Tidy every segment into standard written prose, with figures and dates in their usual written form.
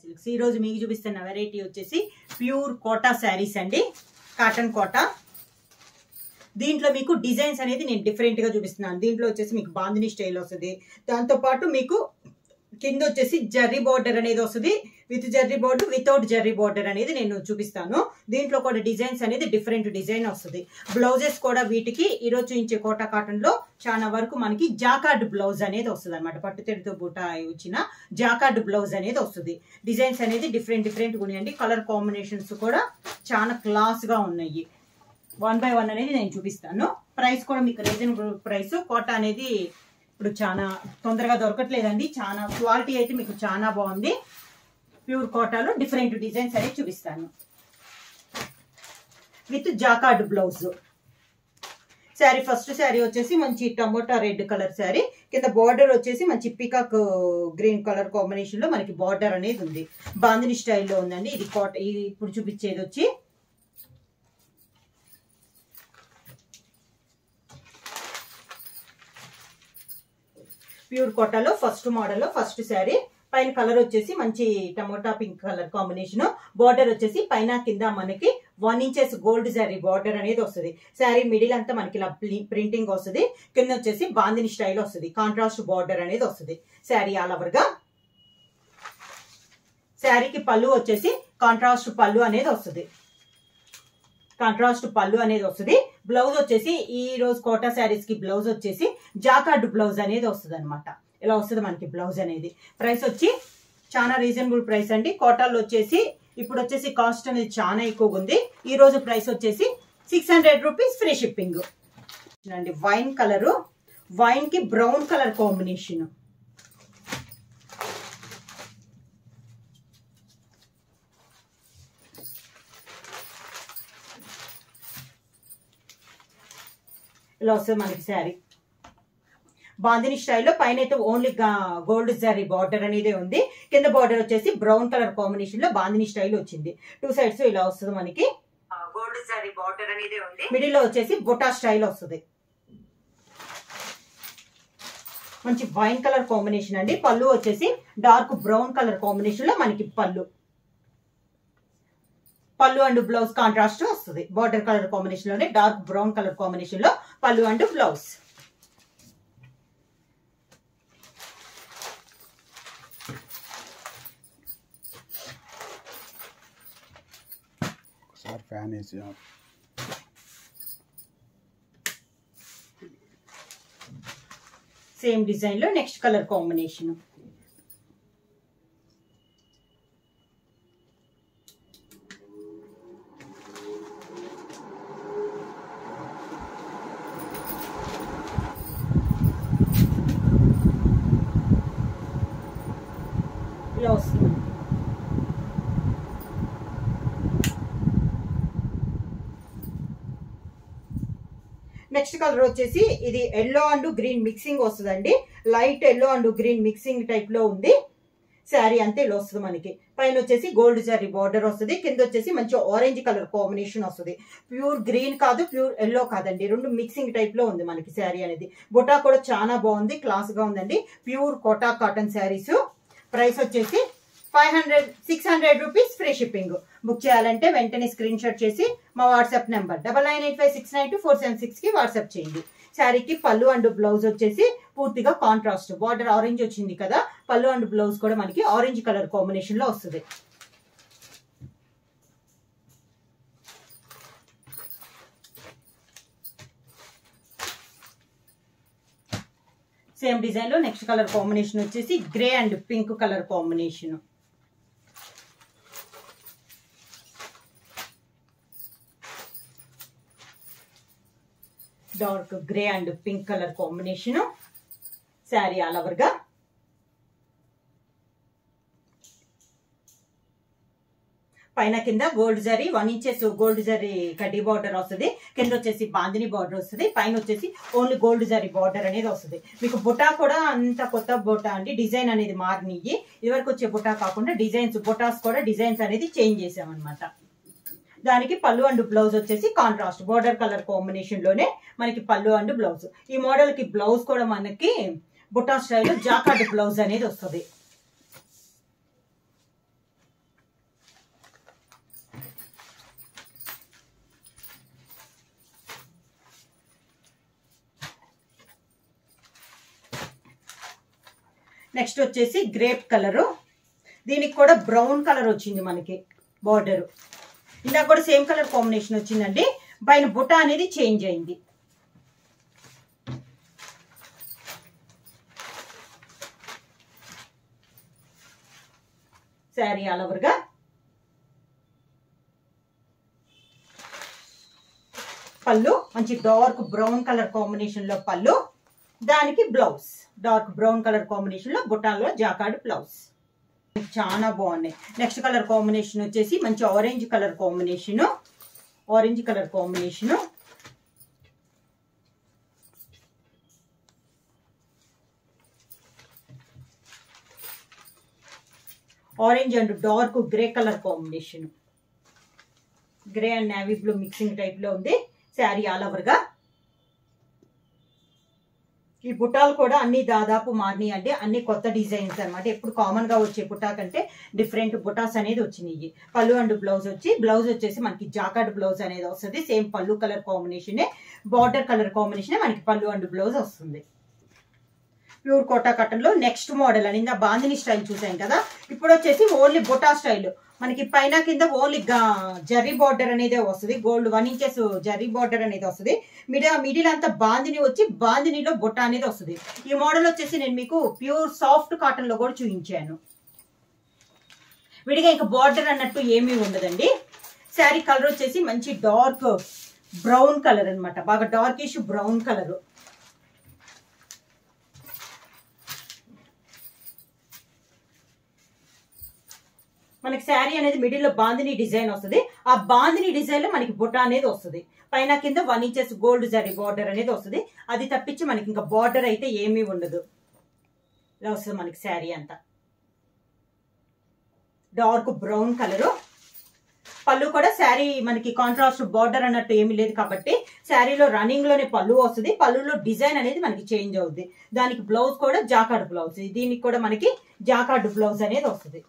Silks ఈ రోజు మీకు చూపిస్తున్న వెరైటీ వచ్చేసి ప్యూర్ కోటా శారీస్ అండి, కాటన్ కోటా. దీంట్లో మీకు డిజైన్స్ అనేది నేను డిఫరెంట్ గా చూపిస్తున్నాను. దీంట్లో వచ్చేసి మీకు బాందిని స్టైల్ వస్తుంది, దాంతో పాటు మీకు కింద వచ్చేసి జర్రీ బార్డర్ అనేది వస్తుంది, with zari border without zari border అనేది నేను చూపిస్తాను. దీంట్లో కూడా డిజైన్స్ అనేది డిఫరెంట్ డిజైన్ వస్తుంది. బ్లౌజెస్ కూడా వీటికి ఈరోజు చూపించే కోటా కాటన్ లో చాలా వరకు మనకి జాకార్డ్ బ్లౌజ్ అనేది వస్తుంది అనమాట. పట్టుతెడితో బూట వచ్చిన జాకార్డ్ బ్లౌజ్ అనేది వస్తుంది. డిజైన్స్ అనేది డిఫరెంట్ డిఫరెంట్ ఉన్నాయండి. కలర్ కాంబినేషన్స్ కూడా చాలా క్లాస్ గా ఉన్నాయి. 1 by 1 అనేది నేను చూపిస్తాను. ప్రైస్ కూడా మీకు రీజనబుల్ ప్రైస్. కోటా అనేది ఇప్పుడు చాలా తొందరగా దొరకట్లేదండి. చాలా క్వాలిటీ అయితే మీకు చాలా బాగుంది. ప్యూర్ కోటాలో డిఫరెంట్ డిజైన్స్ అనేది చూపిస్తాను with jacquard blouse. Sari first sari వచ్చేసి మంచి టమోటా రెడ్ కలర్ శారీ, కింద బార్డర్ వచ్చేసి మంచి పీకాక్ గ్రీన్ కలర్ కాంబినేషన్ లో మనకి బార్డర్ అనేది ఉంది. బాందిని స్టైల్లో ఉందండి. ఇది కోట ఇప్పుడు చూపించేది వచ్చి ప్యూర్ కోటాలో ఫస్ట్ మోడల్ ఫస్ట్ శారీ. పైన కలర్ వచ్చేసి మంచి tomato pink colour combination. Border వచ్చేసి పైన కింద మనకి 1 inches గోల్డ్ శారీ బార్డర్ అనేది వస్తుంది. శారీ మిడిల్ అంతా మనకి ఇలా ప్రింటింగ్ వస్తుంది. కింద వచ్చేసి బాందిని స్టైల్ వస్తుంది. కాంట్రాస్ట్ బార్డర్ అనేది వస్తుంది శారీ ఆల్ ఓవర్ గా. శారీకి పళ్ళు వచ్చేసి కాంట్రాస్ట్ పళ్ళు అనేది వస్తుంది. కాంట్రాస్ట్ పళ్ళు అనేది వస్తుంది. బ్లౌజ్ వచ్చేసి ఈ రోజు కోటా శారీస్ కి బ్లౌజ్ వచ్చేసి జాకార్డ్ బ్లౌజ్ అనేది వస్తుంది అనమాట. ఇలా వస్తుంది మనకి బ్లౌజ్ అనేది. ప్రైస్ వచ్చి చాలా రీజనబుల్ ప్రైస్ అండి. కోటాలో వచ్చేసి ఇప్పుడు వచ్చేసి కాస్ట్ అనేది చాలా ఎక్కువగా ఉంది. ఈ రోజు ప్రైస్ వచ్చేసి 600 రూపీస్ ఫ్రీ షిప్పింగ్ అండి. వైన్ కలరు, వైన్ కి బ్రౌన్ కలర్ కాంబినేషన్. ఇలా వస్తుంది మనకి శారీ బాందిని స్టైల్లో. పైన అయితే ఓన్లీ గోల్డ్ జరీ బార్డర్ అనేది ఉంది. కింద బార్డర్ వచ్చేసి బ్రౌన్ కలర్ కాంబినేషన్ లో బాందిని స్టైల్ వచ్చింది. 2 sides ఇలా వస్తుంది మనకి. గోల్డ్ జరీ బార్డర్ అనేది ఉంది. మిడిల్ లో వచ్చేసి బొటా స్టైల్ వస్తుంది. మంచి వైన్ కలర్ కాంబినేషన్ అండి. పళ్ళు వచ్చేసి డార్క్ బ్రౌన్ కలర్ కాంబినేషన్ లో మనకి పళ్ళు అండ్ బ్లౌజ్ కాంట్రాస్ట్ వస్తుంది. బార్డర్ కలర్ కాంబినేషన్ లోనే డార్క్ బ్రౌన్ కలర్ కాంబినేషన్ లో పళ్ళు అండ్ బ్లౌజ్. సేమ్ డిజైన్ లో నెక్స్ట్ కలర్ కాంబినేషన్. ఇలా వస్తుంది. నెక్స్ట్ కలర్ వచ్చేసి ఇది ఎల్లో అండ్ గ్రీన్ మిక్సింగ్ వస్తుందండి. Light yellow and green mixing type లో ఉంది శారీ. అంతే ఇలా వస్తుంది మనకి. పైన వచ్చేసి గోల్డ్ జరీ బార్డర్ వస్తుంది. కింద వచ్చేసి మంచి ఆరెంజ్ కలర్ కాంబినేషన్ వస్తుంది. ప్యూర్ గ్రీన్ కాదు, ప్యూర్ ఎల్లో కాదండి, రెండు మిక్సింగ్ టైప్ లో ఉంది మనకి శారీ అనేది. బొటా కూడా చాలా బాగుంది, క్లాస్ గా ఉందండి. Pure Kota cotton saris. Price వచ్చేసి 600 రూపీస్ ఫ్రీ షిప్పింగ్. బుక్ చేయాలంటే వెంటనే స్క్రీన్ షాట్ చేసి మా వాట్సాప్ నెంబర్ 9985692476 కి వాట్సాప్ చేయండి. శారీకి పళ్ళు అండ్ బ్లౌజ్ వచ్చేసి పూర్తిగా కాంట్రాస్ట్ బార్డర్ ఆరెంజ్ వచ్చింది కదా. పళ్ళు అండ్ బ్లౌజ్ కూడా మనకి ఆరెంజ్ కలర్ కాంబినేషన్ లో వస్తుంది. సేమ్ డిజైన్ లో నెక్స్ట్ కలర్ కాంబినేషన్ వచ్చేసి grey and pink colour combination. Dark grey and pink colour combination sari all over గా. పైన కింద gold zari 1 inches gold zari కడ్డీ బార్డర్ వస్తుంది. కింద వచ్చేసి బాందిని బార్డర్ వస్తుంది. పైన వచ్చేసి ఓన్లీ గోల్డ్ జరీ బార్డర్ అనేది వస్తుంది. మీకు బుటా కూడా అంత కొత్త బుటా అండి, డిజైన్ అనేది మారినయి. ఇదివరకు వచ్చే బుటా కాకుండా డిజైన్స్ బుటాస్ కూడా డిజైన్స్ అనేది చేంజ్ చేసామన్నమాట. దానికి పళ్ళు అండ్ బ్లౌజ్ వచ్చేసి కాంట్రాస్ట్ బార్డర్ కలర్ కాంబినేషన్ లోనే మనకి పళ్ళు అండ్ బ్లౌజ్. ఈ మోడల్ కి బ్లౌజ్ కూడా మనకి బుటా స్టైల్ జాకార్డ్ బ్లౌజ్ అనేది వస్తుంది. నెక్స్ట్ వచ్చేసి గ్రేప్ కలరు, దీనికి కూడా బ్రౌన్ కలర్ వచ్చింది మనకి బార్డర్. ఇందాక కూడా సేమ్ కలర్ కాంబినేషన్ వచ్చిందండి, పైన బుట్ట అనేది చేంజ్ అయింది. శారీ ఆల్ ఓవర్గా పళ్ళు మంచి డార్క్ బ్రౌన్ కలర్ కాంబినేషన్ లో పళ్ళు, దానికి blouse dark brown colour combination లో బుట్టాల్లో జాకార్డ్ బ్లౌజ్. చాలా బాగున్నాయి. నెక్స్ట్ కలర్ కాంబినేషన్ వచ్చేసి మంచి orange colour combination, orange colour combination, orange and dark grey colour combination, grey and navy blue mixing type లో ఉంది శారీ ఆల్ ఓవర్ గా. ఈ బుట్టాలు కూడా అన్ని దాదాపు మారినాయి అండి, అన్ని కొత్త డిజైన్స్ అనమాట. ఎప్పుడు కామన్ గా వచ్చే బుట్టా కంటే డిఫరెంట్ బుటాస్ అనేది వచ్చినాయి. పళ్ళు అండ్ బ్లౌజ్ వచ్చేసి మనకి జాకార్డ్ బ్లౌజ్ అనేది వస్తుంది. సేమ్ పళ్ళు colour combination, border colour combination మనకి పళ్ళు అండ్ బ్లౌజ్ వస్తుంది. ప్యూర్ కోటా కాటన్ లో నెక్స్ట్ మోడల్ అని బాందిని స్టైల్ చూసాం కదా, ఇప్పుడు వచ్చేసి ఓన్లీ బుటా స్టైల్. మనకి పైన కింద ఓన్లీ జర్రీ బార్డర్ అనేది వస్తుంది, గోల్డ్ 1 ఇంచెస్ జర్రీ బార్డర్ అనేది వస్తుంది. మిడిల్ అంతా బాందిని వచ్చి బాందినిలో బుట్ట అనేది వస్తుంది. ఈ మోడల్ వచ్చేసి నేను మీకు ప్యూర్ సాఫ్ట్ కాటన్ లో కూడా చూపించాను. విడిగా ఇంకా బార్డర్ అన్నట్టు ఏమీ ఉండదండి. శారీ కలర్ వచ్చేసి మంచి డార్క్ బ్రౌన్ కలర్ అనమాట, బాగా డార్కిష్ బ్రౌన్ కలర్. మనకి శారీ అనేది మిడిల్ లో బాందిని డిజైన్ వస్తుంది. ఆ బాందిని డిజైన్ లో మనకి బుట్ట అనేది వస్తుంది. పైన కింద 1 ఇంచెస్ గోల్డ్ జరీ బార్డర్ అనేది వస్తుంది. అది తప్పించి మనకి ఇంకా బార్డర్ అయితే ఏమీ ఉండదు. ఇలా వస్తుంది మనకి శారీ అంతా డార్క్ బ్రౌన్ కలరు. పళ్ళు కూడా శారీ మనకి కాంట్రాస్ట్ బార్డర్ అన్నట్టు ఏమీ లేదు కాబట్టి శారీలో రన్నింగ్ లోనే పళ్ళు వస్తుంది. పళ్ళులో డిజైన్ అనేది మనకి చేంజ్ అవుతుంది. దానికి బ్లౌజ్ కూడా జాకార్డ్ బ్లౌజ్, దీనికి కూడా మనకి జాకార్డ్ బ్లౌజ్ అనేది వస్తుంది.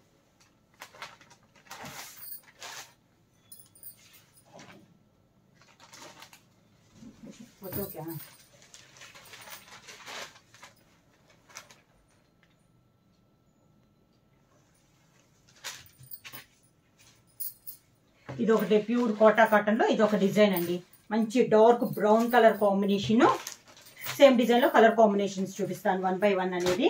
ఇది ఒకటి ప్యూర్ కోటా కాటన్ లో ఇది ఒక డిజైన్ అండి, మంచి dark brown colour combination. Same design లో కలర్ కాంబినేషన్స్ చూపిస్తాను 1 by 1 అనేది.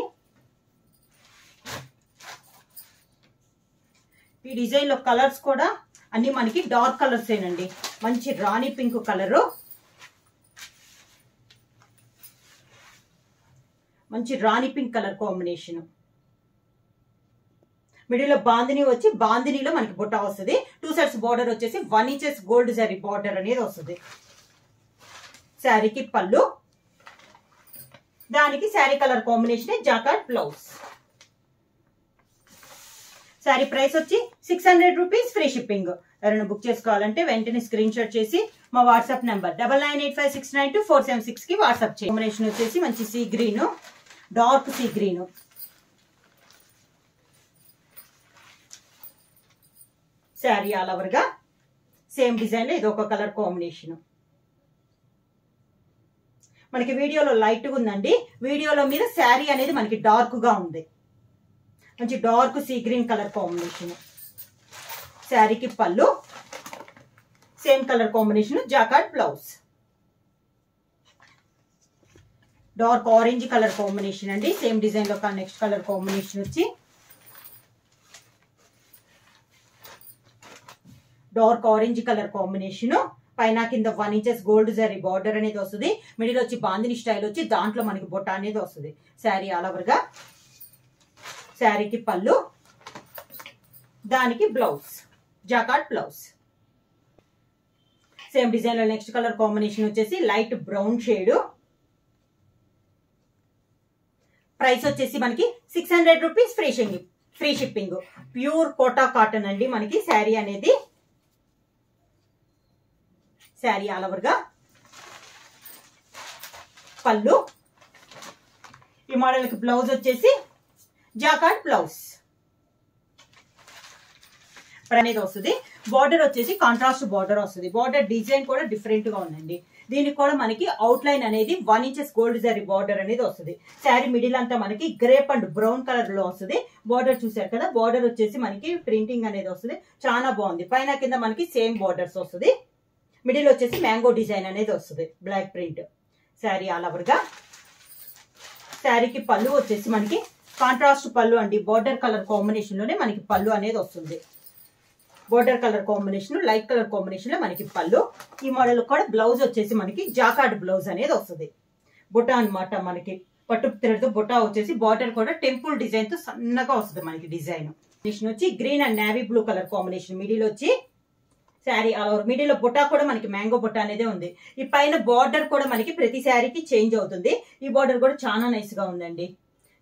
ఈ డిజైన్ లో కలర్స్ కూడా అన్ని మనకి డార్క్ కలర్స్ ఏనండి. మంచి రాణి పింక్ కలరు, మంచి రాణి పింక్ కలర్ కాంబినేషన్. మిడిల్ లో బాందిని వచ్చి బాందినిలో మనకి బుట్ట వస్తుంది. 2 సైడ్స్ బార్డర్ వచ్చేసి 1 ఇంచెస్ గోల్డ్ జరీ బార్డర్ అనేది వస్తుంది. శారీకి పళ్ళు, దానికి sari colour combination jacquard blouse. Sari price వచ్చి 600 రూపీస్, ఫ్రీ షిప్పింగ్. ఎవరైనా బుక్ చేసుకోవాలంటే వెంటనే స్క్రీన్ షాట్ చేసి మా వాట్సాప్ నెంబర్ 9985692476 కి వాట్సాప్ చేయండి. కాంబినేషన్ వచ్చేసి మంచి sea green, dark sea green. Sari all over గా సేమ్ డిజైన్ లో ఇది ఒక కలర్ కాంబినేషన్. మనకి వీడియోలో లైట్ గా ఉందండి, వీడియోలో మీద శారీ అనేది మనకి డార్క్ గా ఉంది. మంచి dark sea green colour combination. శారీకి పళ్ళు, same colour combination jacquard blouse. Dark orange colour combination అండి. సేమ్ డిజైన్ లో నెక్స్ట్ కలర్ కాంబినేషన్ వచ్చి డార్క్ ఆరెంజ్ కలర్ కాంబినేషన్. పైన కింద 1 ఇంచెస్ గోల్డ్ జరీ బార్డర్ అనేది వస్తుంది. మిడిల్ వచ్చి బాందిని స్టైల్ వచ్చి దాంట్లో మనకి బుట్ట అనేది వస్తుంది. శారీ ఆల్ ఓవర్ గా శారీకి పళ్ళు, దానికి blouse jacquard blouse. Same design లో నెక్స్ట్ కలర్ కాంబినేషన్ వచ్చేసి లైట్ బ్రౌన్ షేడ్. ప్రైస్ వచ్చేసి మనకి 600 rupees, free shipping. Pure Kota cotton అండి మనకి శారీ అనేది. శారీ ఆల్ ఓవర్ గా పళ్ళు, ఈ మోడల్ కి బ్లౌజ్ వచ్చేసి జాకార్డ్ బ్లౌజ్ అనేది వస్తుంది. బార్డర్ వచ్చేసి కాంట్రాస్ట్ బార్డర్ వస్తుంది. బార్డర్ డిజైన్ కూడా డిఫరెంట్ గా ఉందండి. దీనికి కూడా మనకి అవుట్ లైన్ అనేది 1 ఇంచెస్ గోల్డ్ జరీ బార్డర్ అనేది వస్తుంది. శారీ మిడిల్ అంతా మనకి గ్రేప్ అండ్ బ్రౌన్ కలర్ లో వస్తుంది. బార్డర్ చూసారు కదా, బార్డర్ వచ్చేసి మనకి ప్రింటింగ్ అనేది వస్తుంది, చాలా బాగుంది. పైన కింద మనకి సేమ్ బార్డర్స్ వస్తుంది. మిడిల్ వచ్చేసి మ్యాంగో డిజైన్ అనేది వస్తుంది, block print. Sari all over గా. శారీకి పళ్ళు వచ్చేసి మనకి కాంట్రాస్ట్ పళ్ళు అండి, బార్డర్ కలర్ కాంబినేషన్ లోనే మనకి పళ్ళు అనేది వస్తుంది. Border colour combination, light colour combination లో మనకి పళ్ళు. ఈ మోడల్ కూడా బ్లౌజ్ వచ్చేసి మనకి జాకార్డ్ బ్లౌజ్ అనేది వస్తుంది. బుట్ట అన్నమాట, మనకి పట్టు థ్రెడ్ బుట్ట వచ్చేసి బార్డర్ కూడా టెంపుల్ డిజైన్ తో సన్నగా వస్తుంది మనకి డిజైన్. వచ్చి green and navy blue colour combination. Middle వచ్చి శారీ మిడిల్ లో బుట్ట కూడా మనకి మ్యాంగో బుట్ట అనేది ఉంది. ఈ పైన బార్డర్ కూడా మనకి ప్రతి శారీకి చేంజ్ అవుతుంది. ఈ బార్డర్ కూడా చాలా నైస్ గా ఉందండి.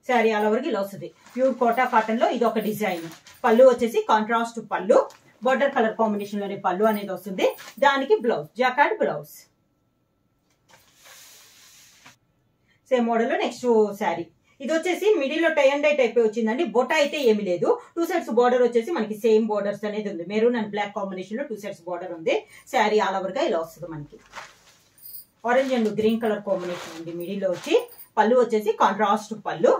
శారీ ఆల్ ఓవర్ కి ఇలా వస్తుంది. ప్యూర్ కోటా కాటన్ లో ఇది ఒక డిజైన్. పళ్ళు వచ్చేసి కాంట్రాస్ట్ పళ్ళు, బార్డర్ కలర్ కాంబినేషన్ లోనే పళ్ళు అనేది వస్తుంది. దానికి blouse jacquard blouse. Same model లో నెక్స్ట్ శారీ. ఇది వచ్చేసి మిడిల్ లో టై అండ్ డై టైప్ వచ్చిందండి. బొటా అయితే ఏమి లేదు. 2 సైడ్స్ బార్డర్ వచ్చేసి మనకి సేమ్ బార్డర్స్ అనేది ఉంది. మెరూన్ అండ్ బ్లాక్ కాంబినేషన్ లో 2 సైడ్స్ బార్డర్ ఉంది. శారీ ఆల్ ఓవర్ గా ఇలా వస్తుంది మనకి. Orange and green colour combination ఉంది. మిడిల్ లో వచ్చి పళ్ళు వచ్చేసి కాంట్రాస్ట్ పళ్ళు,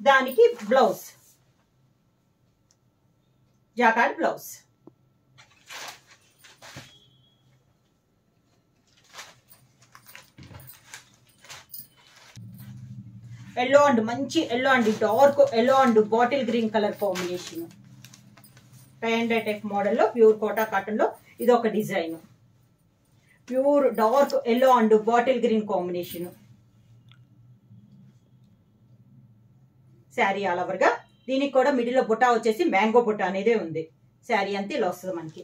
దానికి blouse jacquard blouse. Yellow and మంచి yellow and dark yellow and bottle green colour combination. Tie and dye type model లో ప్యూర్ కోటా కాటన్ లో ఇది ఒక design. Pure dark yellow and bottle green combination. Sari all over గా. దీనికి కూడా middle లో బుట్ట వచ్చేసి మ్యాంగో బుట్ట అనేది ఉంది. శారీ అంతా ఇలా వస్తుంది మనకి.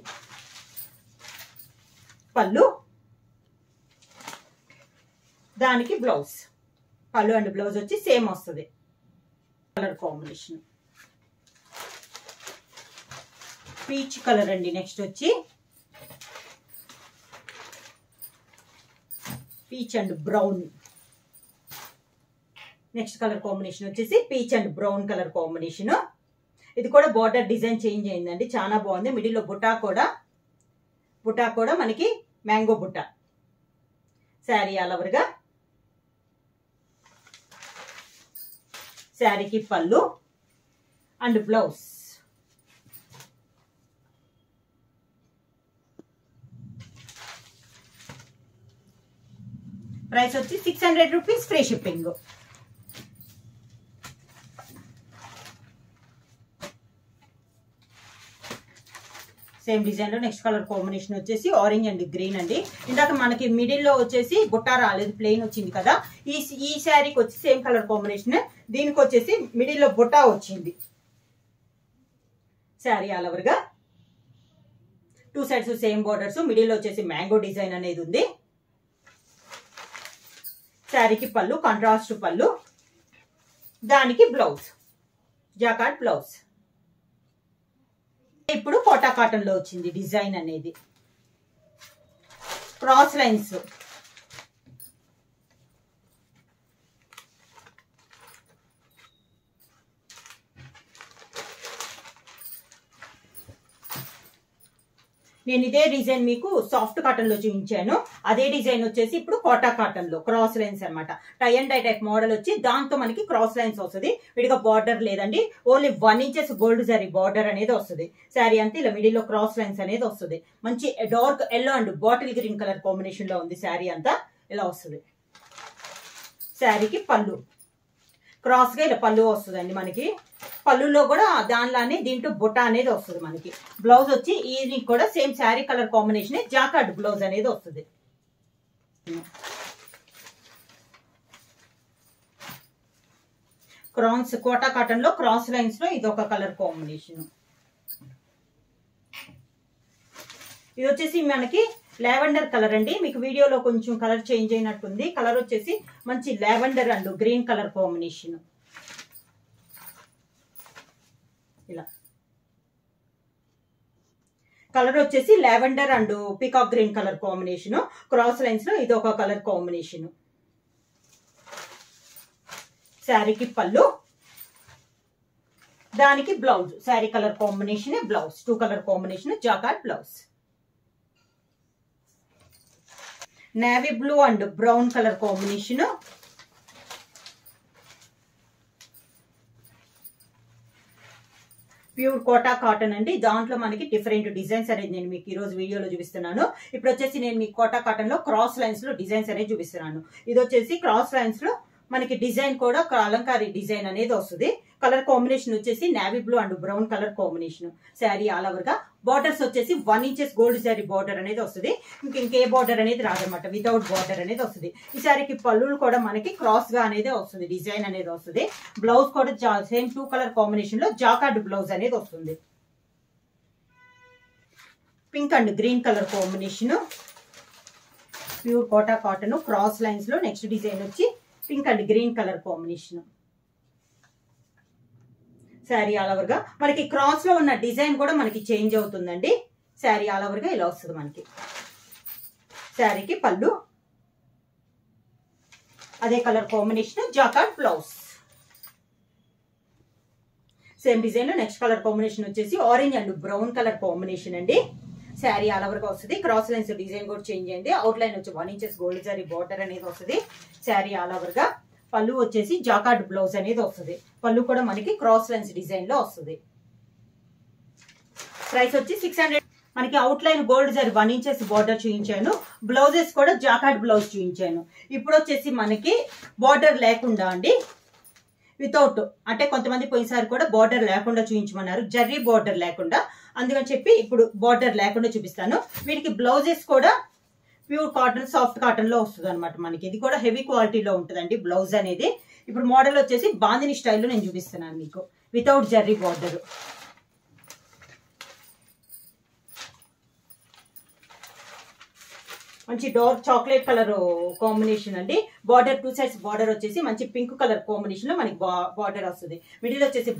పళ్ళు, దానికి బ్లౌజ్. పళ్ళు అండ్ బ్లౌజ్ వచ్చి సేమ్ వస్తుంది. కలర్ కాంబినేషన్ పీచ్ కలర్ అండి. నెక్స్ట్ వచ్చి peach and brown. Next colour combination వచ్చేసి peach and brown colour combination. ఇది కూడా బార్డర్ డిజైన్ చేంజ్ అయిందండి, చాలా బాగుంది. మిడిల్ లో బుటా కూడా మనకి మ్యాంగో బుట్ట. శారీ ఆల్ ఓవర్ గా. శారీకి పళ్ళు అండ్ బ్లౌజ్. ప్రైస్ వచ్చి 600 rupees, free shipping. Same design లో నెక్స్ట్ కలర్ కాంబినేషన్ వచ్చేసి ఆరెంజ్ అండ్ గ్రీన్ అండి. ఇందాక మనకి మిడిల్ లో వచ్చేసి బుట్ట రాలేదు, ప్లెయిన్ వచ్చింది కదా. ఈ శారీకి వచ్చి సేమ్ కలర్ కాంబినేషన్. దీనికి వచ్చేసి మిడిల్ లో బుట్ట వచ్చింది. శారీ ఆల్ ఓవర్ గా. 2 సైడ్స్ సేమ్ బోర్డర్స్. మిడిల్ లో వచ్చేసి మ్యాంగో డిజైన్ అనేది ఉంది. శారీకి పళ్ళు కాంట్రాస్ట్ పళ్ళు, దానికి బ్లౌజ్ జాకార్డ్ బ్లౌజ్. ఇప్పుడు కోటా కాటన్ లో వచ్చింది డిజైన్ అనేది. Cross lines. నేను ఇదే డిజైన్ మీకు సాఫ్ట్ కాటన్ లో చూపించాను. అదే డిజైన్ వచ్చేసి ఇప్పుడు కోటా కాటన్ లో క్రాస్ లైన్స్ అనమాట. Tie and dye type model వచ్చి దాంతో మనకి క్రాస్ లైన్స్ వస్తుంది. విడిగా బార్డర్ లేదండి, only 1 inches gold zari border అనేది వస్తుంది. శారీ అంతా ఇలా మిడిల్ లో క్రాస్ లైన్స్ అనేది వస్తుంది. మంచి dark yellow and bottle green colour combination లో ఉంది. శారీ అంతా ఇలా వస్తుంది. శారీకి పళ్ళు క్రాస్ గా ఇలా పళ్ళు వస్తుందండి మనకి. పళ్ళులో కూడా దానిలానే దీంట్లో బుట్ట అనేది వస్తుంది మనకి. బ్లౌజ్ వచ్చి ఇది కూడా same sari colour combination, jacquard blouse అనేది వస్తుంది. క్రాన్స్ కోటా కాటన్ లో క్రాస్ లైన్స్ లో ఇది ఒక కలర్ కాంబినేషన్. ఇది వచ్చేసి మనకి లావెండర్ కలర్ అండి. మీకు వీడియోలో కొంచెం కలర్ చేంజ్ అయినట్టుంది. కలర్ వచ్చేసి మంచి lavender and green colour combination. ఇలా కలర్ వచ్చేసి lavender and peacock green colour combination. Cross lines లో ఇది ఒక కలర్ కాంబినేషన్. శారీకి పళ్ళు, దానికి blouse. Sari colour combination blouse. 2 colour combination jacquard blouse. Navy blue and brown colour combination. Pure Kota cotton అండి. దాంట్లో మనకి డిఫరెంట్ డిజైన్స్ అనేది నేను మీకు ఈ రోజు వీడియోలో చూపిస్తున్నాను. ఇప్పుడు వచ్చేసి నేను మీకు కోటా కాటన్ లో క్రాస్ లైన్స్ లో డిజైన్స్ అనేది చూపిస్తున్నాను. ఇది వచ్చేసి క్రాస్ లైన్స్ లో మనకి డిజైన్ కూడా అలంకారీ డిజైన్ అనేది వస్తుంది. కలర్ కాంబినేషన్ వచ్చేసి navy blue and brown colour combination. Sari all over గా బార్డర్స్ వచ్చేసి 1 ఇంచెస్ గోల్డ్ శారీ బార్డర్ అనేది వస్తుంది. ఇంకే బార్డర్ అనేది రాదనమాట, వితౌట్ బార్డర్ అనేది వస్తుంది. ఈ శారీకి పళ్ళులు కూడా మనకి క్రాస్ గా అనేది వస్తుంది, డిజైన్ అనేది వస్తుంది. బ్లౌజ్ కూడా సేమ్ 2 కలర్ కాంబినేషన్ లో జాకార్డ్ బ్లౌజ్ అనేది వస్తుంది. Pink and green colour combination. Pure Kota cotton cross lines లో నెక్స్ట్ డిజైన్ వచ్చి pink and green colour combination. Sari all over గా మనకి క్రాస్ లో ఉన్న డిజైన్ కూడా మనకి చేంజ్ అవుతుందండి. శారీ ఆల్ ఓవర్ గా ఇలా వస్తుంది మనకి. శారీకి పళ్ళు, అదే colour combination jacquard blouse. Same design లో నెక్స్ట్ కలర్ కాంబినేషన్ వచ్చేసి orange and brown colour combination అండి. శారీ ఆల్ ఓవర్ గా వస్తుంది. క్రాస్ లైన్స్ డిజైన్ కూడా చేంజ్ అయింది. అవుట్ లైన్ వచ్చి 1 ఇంచెస్ గోల్డ్ శారీ బార్డర్ అనేది వస్తుంది. శారీ ఆల్ ఓవర్ గా పళ్ళు వచ్చేసి జాకార్డ్ బ్లౌజ్ అనేది వస్తుంది. పళ్ళు కూడా మనకి క్రాస్ లైన్స్ డిజైన్ లో వస్తుంది. ప్రైస్ వచ్చి 600. మనకి out line gold sari 1 inches border చూపించాను. బ్లౌజెస్ కూడా జాకార్డ్ బ్లౌజ్ చూపించాను. ఇప్పుడు వచ్చేసి మనకి బార్డర్ లేకుండా అండి, వితౌట్ అంటే కొంతమంది పోయినసారి కూడా బార్డర్ లేకుండా చూపించమన్నారు, జర్రీ బార్డర్ లేకుండా. అందుకని చెప్పి ఇప్పుడు బార్డర్ లేకుండా చూపిస్తాను. వీటికి బ్లౌజెస్ కూడా ప్యూర్ కాటన్, సాఫ్ట్ కాటన్ లో వస్తుంది అనమాట మనకి. ఇది కూడా హెవీ క్వాలిటీలో ఉంటుందండి బ్లౌజ్ అనేది. ఇప్పుడు మోడల్ వచ్చేసి బాందిని స్టైల్లో నేను చూపిస్తున్నాను మీకు, వితౌట్ జర్రీ బార్డర్. మంచి డార్క్ చాక్లెట్ కలర్ కాంబినేషన్ అండి. బార్డర్ 2 సైడ్స్ బార్డర్ వచ్చేసి మంచి పింక్ కలర్ కాంబినేషన్ లో మనకి బార్డర్ వస్తుంది. మిడిల్ వచ్చేసి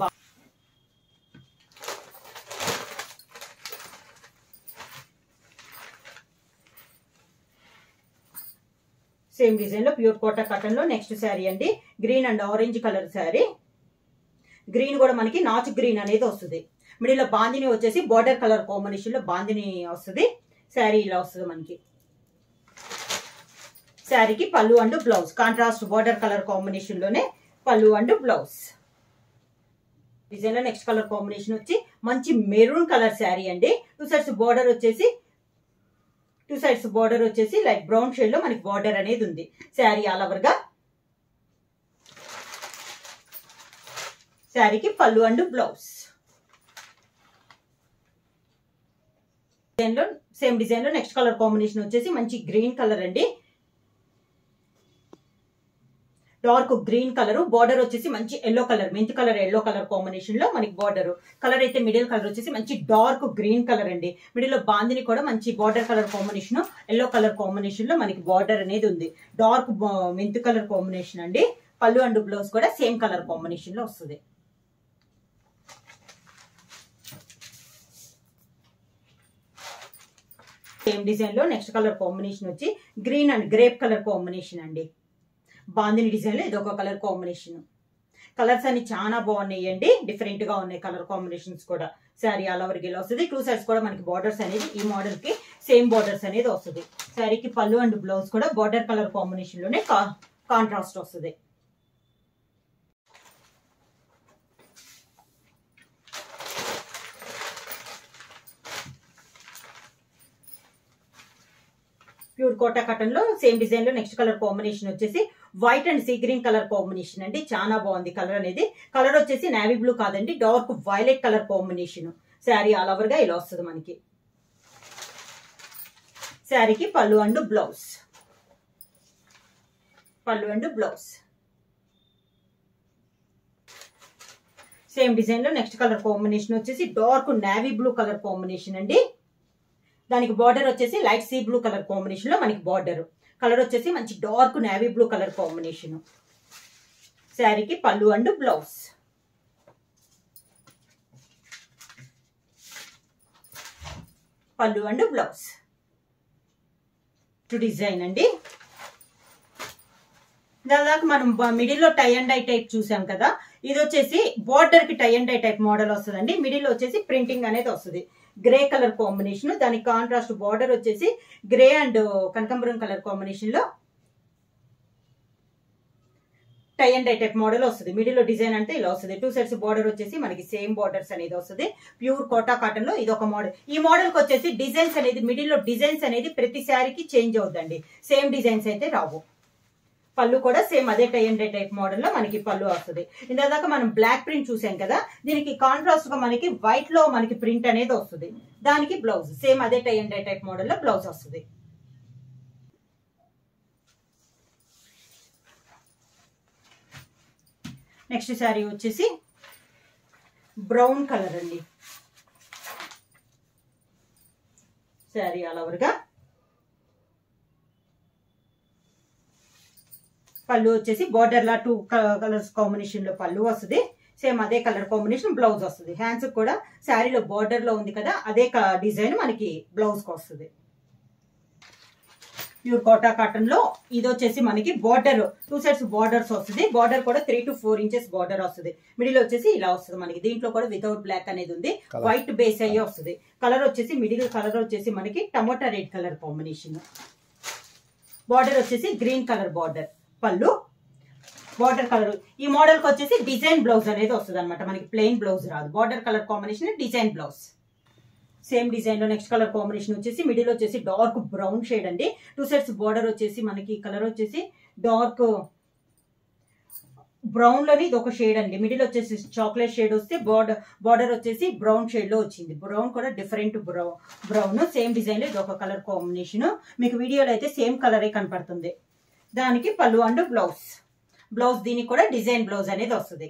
సేమ్ డిజైన్ లో ప్యూర్ కోటా కాటన్ లో నెక్స్ట్ శారీ అండి. Green and orange colour sari. Green కూడా మనకి నాచు గ్రీన్ అనేది వస్తుంది. మిడిల్ లో బాందిని వచ్చేసి బార్డర్ కలర్ కాంబినేషన్ లో బాందిని వస్తుంది. శారీ ఇలా వస్తుంది మనకి. శారీకి పళ్ళు and blouse contrast border colour combination లోనే పళ్ళు అండ్ బ్లౌజ్. డిజైన్ లో నెక్స్ట్ కలర్ కాంబినేషన్ వచ్చి మంచి మెరూన్ కలర్ శారీ అండి. 2 సైడ్స్ బార్డర్ వచ్చేసి లైక్ బ్రౌన్ షేడ్ లో మనకి బార్డర్ అనేది ఉంది. శారీ ఆల్ ఓవర్ గా శారీకి పళ్ళు అండ్ బ్లౌజ్. సేమ్ డిజైన్ లో నెక్స్ట్ కలర్ కాంబినేషన్ వచ్చేసి మంచి గ్రీన్ కలర్ అండి. డార్క్ గ్రీన్ కలర్, బార్డర్ వచ్చేసి మంచి yellow colour, mint colour yellow colour combination లో మనకి బార్డర్. కలర్ అయితే మిడిల్ కలర్ వచ్చేసి మంచి డార్క్ గ్రీన్ కలర్ అండి. మిడిల్ లో బాందిని కూడా మంచి border colour combination, yellow colour combination లో మనకి బార్డర్ అనేది ఉంది. డార్క్ మెంత్ కలర్ కాంబినేషన్ అండి. పళ్ళు అండ్ బ్లౌజ్ కూడా సేమ్ కలర్ కాంబినేషన్ లో వస్తుంది. సేమ్ డిజైన్ లో నెక్స్ట్ కలర్ కాంబినేషన్ వచ్చి green and grape colour combination అండి. బాందిని డిజైన్ లో ఇది ఒక కలర్ కాంబినేషన్. కలర్స్ అన్ని చాలా బాగున్నాయి అండి, డిఫరెంట్ గా ఉన్నాయి కలర్ కాంబినేషన్స్ కూడా. శారీ ఆల్ ఓవర్ గా వస్తుంది. 2 సైడ్స్ కూడా మనకి బార్డర్స్ అనేది ఈ మోడల్ కి సేమ్ బార్డర్స్ అనేది వస్తుంది. శారీకి పళ్ళు అండ్ బ్లౌజ్ కూడా బార్డర్ కలర్ కాంబినేషన్ లోనే కాంట్రాస్ట్ వస్తుంది. ప్యూర్ కోటా కాటన్ లో సేమ్ డిజైన్ లో నెక్స్ట్ కలర్ కాంబినేషన్ వచ్చేసి white and sea green colour combination అండి. చాలా బాగుంది కలర్ అనేది. కలర్ వచ్చేసి నేవీ బ్లూ కాదండి, dark violet colour combination. Sari all over గా ఇలా వస్తుంది మనకి. శారీకి పళ్ళు అండ్ బ్లౌజ్. సేమ్ డిజైన్ లో నెక్స్ట్ కలర్ కాంబినేషన్ వచ్చేసి dark navy blue colour combination అండి. దానికి బార్డర్ వచ్చేసి light sea blue colour combination లో మనకి బార్డర్. కలర్ వచ్చేసి మంచి dark navy blue colour combination. శారీకి పళ్ళు అండ్ బ్లౌజ్. డిజైన్ అండి. దాదాపు మనం మిడిల్ లో టై అండ్ డై టైప్ చూసాం కదా, ఇది వచ్చేసి బార్డర్ కి tie and dye type model వస్తుందండి. మిడిల్ వచ్చేసి ప్రింటింగ్ అనేది వస్తుంది, గ్రే కలర్ కాంబినేషన్. దానికి కాంట్రాస్ట్ బార్డర్ వచ్చేసి గ్రే అండ్ కనకాంబరం కలర్ కాంబినేషన్ లో tie and dye type model వస్తుంది. మిడిల్ లో డిజైన్ అంటే ఇలా వస్తుంది. 2 సైడ్స్ బార్డర్ వచ్చేసి మనకి సేమ్ బార్డర్స్ అనేది వస్తుంది. ప్యూర్ కోటా కాటన్ లో ఇది ఒక మోడల్. ఈ మోడల్ కి వచ్చేసి డిజైన్స్ అనేది మిడిల్ లో డిజైన్స్ అనేది ప్రతి శారీకి చేంజ్ అవుతుందండి, సేమ్ డిజైన్స్ అయితే రావు. పళ్ళు కూడా సేమ్ అదే tie and dye type model లో మనకి పళ్ళు వస్తుంది. ఇందాక మనం బ్లాక్ ప్రింట్ చూసాం కదా, దీనికి కాంట్రాస్ట్ గా మనకి వైట్ లో మనకి ప్రింట్ అనేది వస్తుంది. దానికి బ్లౌజ్ సేమ్ అదే tie and dye type model లో బ్లౌజ్ వస్తుంది. నెక్స్ట్ శారీ వచ్చేసి బ్రౌన్ కలర్ అండి. శారీ ఆల్ ఓవర్ గా పళ్ళు వచ్చేసి బార్డర్ లా 2 కలర్స్ కాంబినేషన్ లో పళ్ళు వస్తుంది. సేమ్ అదే కలర్ కాంబినేషన్ బ్లౌజ్ వస్తుంది. హ్యాండ్స్ కూడా శారీలో బార్డర్ లో ఉంది కదా, అదే డిజైన్ మనకి బ్లౌజ్ కి వస్తుంది. ప్యూర్ కోటా కాటన్ లో ఇది వచ్చేసి మనకి బార్డర్ 2 సైడ్స్ బార్డర్స్ వస్తుంది. బార్డర్ కూడా 3 to 4 ఇంచెస్ బార్డర్ వస్తుంది. మిడిల్ వచ్చేసి ఇలా వస్తుంది మనకి. దీంట్లో కూడా వితౌట్ బ్లాక్ అనేది ఉంది, వైట్ బేస్ అయ్యే వస్తుంది. కలర్ వచ్చేసి మిడిల్ కలర్ వచ్చేసి మనకి tomato red colour combination. Border వచ్చేసి గ్రీన్ కలర్ బార్డర్. పళ్ళు బార్డర్ కలర్. ఈ మోడల్ కి వచ్చేసి డిజైన్ బ్లౌజ్ అనేది వస్తుంది అనమాట, మనకి ప్లెయిన్ బ్లౌజ్ రాదు. Border colour combination design blouse. Same design లో నెక్స్ట్ కలర్ కాంబినేషన్ వచ్చేసి మిడిల్ వచ్చేసి డార్క్ బ్రౌన్ షేడ్ అండి. 2 సైడ్స్ బార్డర్ వచ్చేసి మనకి కలర్ వచ్చేసి డార్క్ బ్రౌన్ లోని ఇది ఒక షేడ్ అండి. మిడిల్ వచ్చేసి చాక్లెట్ షేడ్ వస్తే బార్డర్ వచ్చేసి బ్రౌన్ షేడ్ లో వచ్చింది. బ్రౌన్ కూడా డిఫరెంట్ బ్రౌన్. సేమ్ డిజైన్ లో ఇది ఒక కలర్ కాంబినేషన్. మీకు వీడియోలో అయితే సేమ్ కలరే కనపడుతుంది. దానికి పళ్ళు అండ్ బ్లౌజ్ దీనికి కూడా డిజైన్ బ్లౌజ్ అనేది వస్తుంది.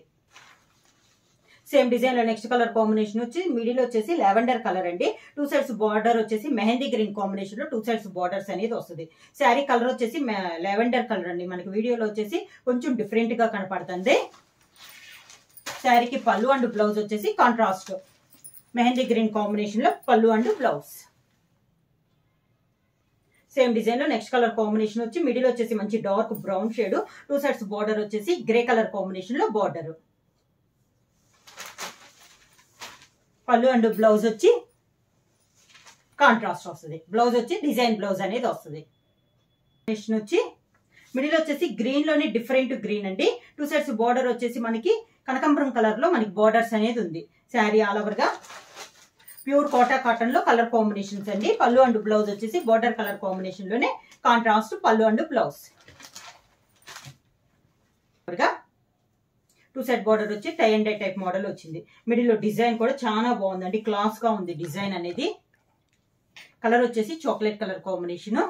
సేమ్ డిజైన్ లో నెక్స్ట్ కలర్ కాంబినేషన్ వచ్చి మిడిల్ వచ్చేసి లావెండర్ కలర్ అండి. 2 సైడ్స్ బార్డర్ వచ్చేసి మెహందీ గ్రీన్ కాంబినేషన్ లో 2 సైడ్స్ బార్డర్స్ అనేది వస్తుంది. శారీ కలర్ వచ్చేసి లావెండర్ కలర్ అండి. మనకి వీడియోలో వచ్చేసి కొంచెం డిఫరెంట్ గా కనపడుతుంది. శారీకి పళ్ళు అండ్ బ్లౌజ్ వచ్చేసి కాంట్రాస్ట్ మెహందీ గ్రీన్ కాంబినేషన్ లో పళ్ళు అండ్ బ్లౌజ్. సేమ్ డిజైన్ లో నెక్స్ట్ కలర్ కాంబినేషన్ వచ్చి మిడిల్ వచ్చేసి మంచి dark brown shade. 2 sides border వచ్చేసి గ్రే కలర్ కాంబినేషన్ లో బార్డర్. పళ్ళు అండ్ బ్లౌజ్ వచ్చి కాంట్రాస్ట్ వస్తుంది. బ్లౌజ్ వచ్చి డిజైన్ బ్లౌజ్ అనేది వస్తుంది. కాంబినేషన్ వచ్చి మిడిల్ వచ్చేసి గ్రీన్ లోని డిఫరెంట్ గ్రీన్ అండి. 2 సైడ్స్ బార్డర్ వచ్చేసి మనకి కనకాంబరం కలర్ లో మనకి బార్డర్స్ అనేది ఉంది. శారీ ఆల్ ఓవర్ గా ప్యూర్ కోటా కాటన్ లో కలర్ కాంబినేషన్స్ అండి. పళ్ళు అండ్ బ్లౌజ్ వచ్చేసి బార్డర్ కలర్ కాంబినేషన్ లోనే కాంట్రాస్ట్ పళ్ళు అండ్ బ్లౌజ్. 2 సైడ్ బార్డర్ వచ్చి tie and dye type model వచ్చింది. మిడిల్ లో డిజైన్ కూడా చాలా బాగుందండి, క్లాస్ గా ఉంది డిజైన్ అనేది. కలర్ వచ్చేసి చాక్లెట్ కలర్ కాంబినేషన్.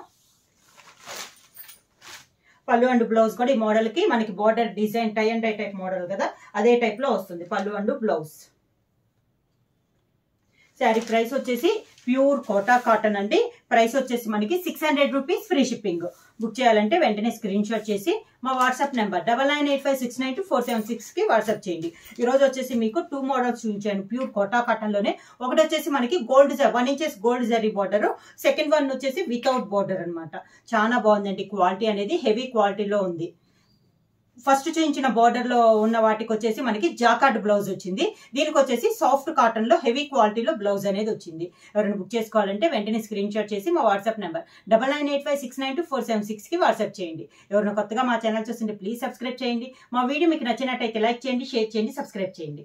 పళ్ళు అండ్ బ్లౌజ్ కూడా ఈ మోడల్ కి మనకి border design tie and dye type model కదా, అదే టైప్ లో వస్తుంది పళ్ళు అండ్ బ్లౌజ్. శారీ ప్రైస్ వచ్చేసి ప్యూర్ కోటా కాటన్ అండి. ప్రైస్ వచ్చేసి మనకి 600 రూపీస్ ఫ్రీ షిప్పింగ్. బుక్ చేయాలంటే వెంటనే స్క్రీన్ షాట్ చేసి మా వాట్సాప్ నెంబర్ 9985692476 కి వాట్సాప్ చేయండి. ఈ రోజు వచ్చేసి మీకు 2 మోడల్స్ చూపించాను ప్యూర్ కోటా కాటన్ లోనే. ఒకటి వచ్చేసి మనకి gold 1 inches gold zari border, second one వచ్చేసి వితౌట్ బార్డర్ అనమాట. చాలా బాగుందండి, క్వాలిటీ అనేది హెవీ క్వాలిటీలో ఉంది. ఫస్ట్ చూపించిన బార్డర్ లో ఉన్న వాటికి వచ్చేసి మనకి జాకార్డ్ బ్లౌజ్ వచ్చింది. దీనికి వచ్చేసి సాఫ్ట్ కాటన్ లో హెవీ క్వాలిటీలో బ్లౌజ్ అనేది వచ్చింది. ఎవరైనా బుక్ చేసుకోవాలంటే వెంటనే స్క్రీన్ షాట్ చేసి మా వాట్సాప్ నెంబర్ 9985692476 కి వాట్సాప్ చేయండి. ఎవరైనా కొత్తగా మా ఛానల్ చూస్తుంటే ప్లీజ్ సబ్స్క్రైబ్ చేయండి. మా వీడియో మీకు నచ్చినట్టయితే లైక్ చేయండి, షేర్ చేయండి, సబ్స్క్రైబ్ చేయండి.